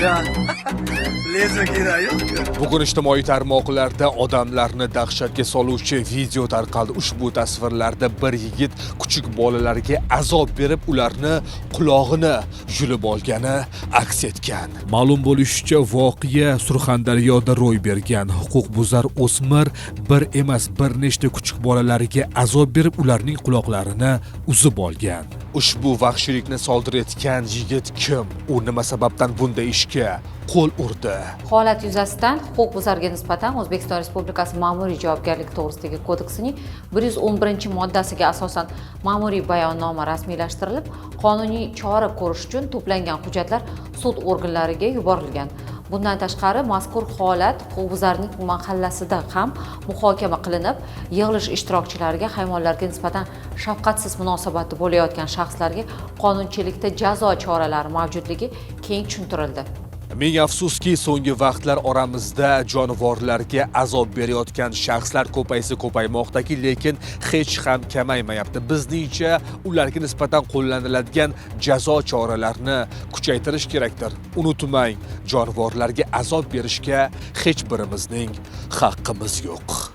Jon. Leza kerak-ku. Bugun ijtimoiy tarmoqlarda odamlarni dahshatga soluvchi video tarqaldi. Ushbu tasvirlarda bir yigit kuchuk bolalarga azob berib, ularni qulog'ini yulib olgani aks etgan. Ma'lum bo'lishicha, voqea Surxondaryoda ro'y bergan. Huquqbuzar o'smir bir emas, bir nechta kuchuk bolalarga azob berib, ularning quloqlarini uzib olgan. Ushbu vahshiylikni sodir etgan yigit kim? U nima sababdan bunday ishga qo'l urdi? Holat yuzasidan huquqbuzarga nisbatan O'zbekiston Respublikasi Ma'muriy javobgarlik to'g'risidagi kodeksining 111-moddasiga asosan ma'muriy bayonnoma rasmiylashtirilib, qonuniy chora ko'rish uchun to'plangan hujjatlar sud organlariga yuborilgan. Bundan tashqari, mazkur holat huquqbuzarning mahallasida ham muhokama qilinib, yig'ilish ishtirokchilariga hayvonlarga nisbatan shafqatsiz munosabatda bo'layotgan shaxslarga qonunchilikda jazo choralari mavjudligi keng tushuntirildi. Ming afsuski, so'nggi vaqtlar oramizda jonivorlarga azob berayotgan shaxslar ko'paysa ko'paymoqdaki, lekin hech ham kamaymayapti. Bizningcha ularga nisbatan qo'llaniladigan jazo choralarini kuchaytirish kerakdir. Unutmang, jonivorlarga azob berishga hech birimizning haqqimiz yo'q.